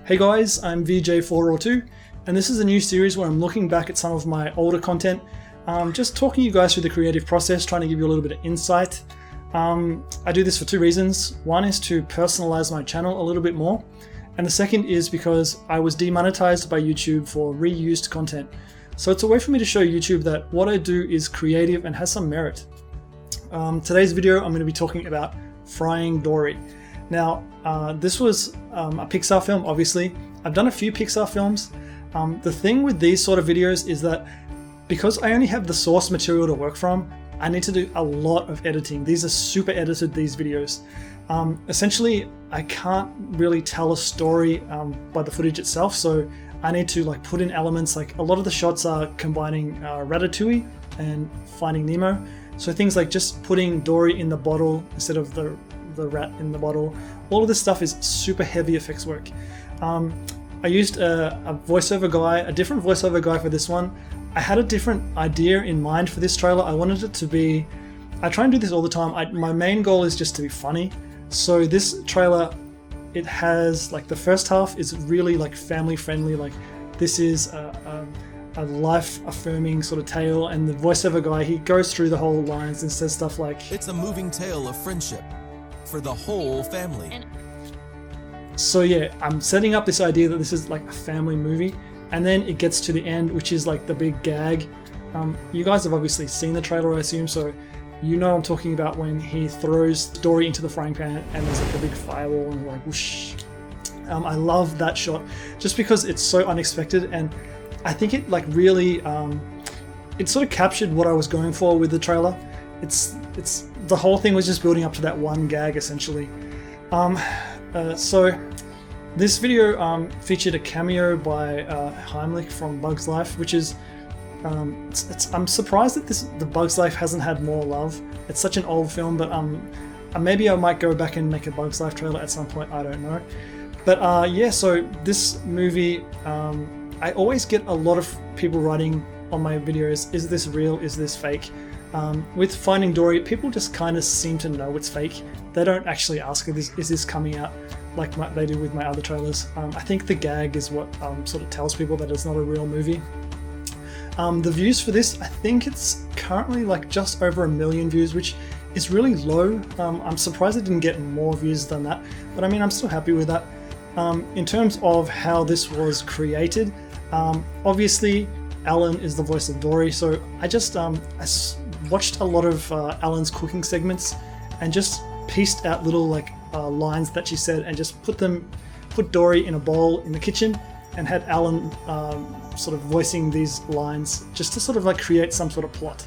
Hey guys, I'm VJ402, and this is a new series where I'm looking back at some of my older content, just talking you guys through the creative process, trying to give you a little bit of insight. I do this for two reasons. One is to personalize my channel a little bit more, and the second is because I was demonetized by YouTube for reused content. So it's a way for me to show YouTube that what I do is creative and has some merit. Today's video, I'm going to be talking about Frying Dory. Now, this was a Pixar film, obviously. I've done a few Pixar films. The thing with these sort of videos is that because I only have the source material to work from, I need to do a lot of editing. These are super edited, these videos. Essentially, I can't really tell a story by the footage itself, so I need to put in elements. Like a lot of the shots are combining Ratatouille and Finding Nemo. So things like just putting Dory in the bottle instead of the rat in the bottle. All of this stuff is super heavy effects work. I used a voiceover guy, a different voiceover guy for this one. I had a different idea in mind for this trailer. I wanted it to be, I try and do this all the time. My main goal is just to be funny. So this trailer, it has the first half is really family friendly. This is a life-affirming sort of tale, and the voiceover guy, he goes through the whole lines and says stuff like, "It's a moving tale of friendship for the whole family." So yeah, I'm setting up this idea that this is a family movie, and then it gets to the end, which is the big gag. You guys have obviously seen the trailer, I assume, so you know I'm talking about when he throws Dory into the frying pan and there's a big fireball and whoosh. I love that shot just because it's so unexpected, and I think it really it sort of captured what I was going for with the trailer. It's the whole thing was just building up to that one gag essentially. So this video featured a cameo by Heimlich from Bugs Life, which is I'm surprised that the Bugs Life hasn't had more love. It's such an old film, but maybe I might go back and make a Bugs Life trailer at some point. I don't know. But yeah, so this movie, I always get a lot of people writing on my videos, is this real, is this fake? With Finding Dory, people just kind of seem to know it's fake. They don't actually ask, is this coming out like they do with my other trailers? I think the gag is what sort of tells people that it's not a real movie. The views for this, I think it's currently just over 1 million views, which is really low. I'm surprised it didn't get more views than that, but I mean, I'm still happy with that. In terms of how this was created, obviously Ellen is the voice of Dory, so I just I watched a lot of Ellen's cooking segments and just pieced out little lines that she said and just put Dory in a bowl in the kitchen and had Ellen sort of voicing these lines just to sort of create some sort of plot.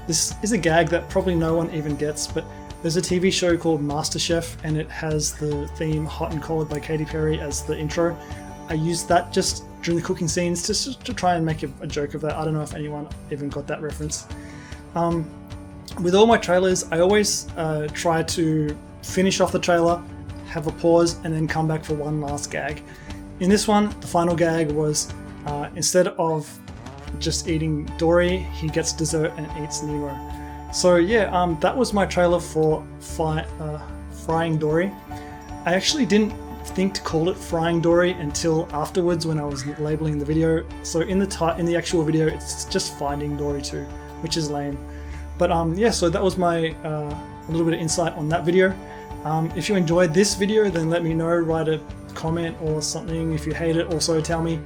This is a gag that probably no one even gets, but there's a TV show called MasterChef and it has the theme Hot and Cold by Katy Perry as the intro. I used that just during the cooking scenes just to try and make a joke of that. I don't know if anyone even got that reference. With all my trailers, I always try to finish off the trailer, have a pause, and then come back for one last gag. In this one, the final gag was instead of just eating Dory, he gets dessert and eats Nemo. So yeah, that was my trailer for Frying Dory. I actually didn't think to call it Frying Dory until afterwards when I was labeling the video. So in the actual video, it's just Finding Dory 2, which is lame. But yeah, so that was my a little bit of insight on that video. If you enjoyed this video, then let me know, write a comment or something. If you hate it, also tell me.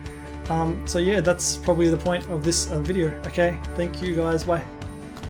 So yeah, that's probably the point of this video. Okay, thank you guys, bye.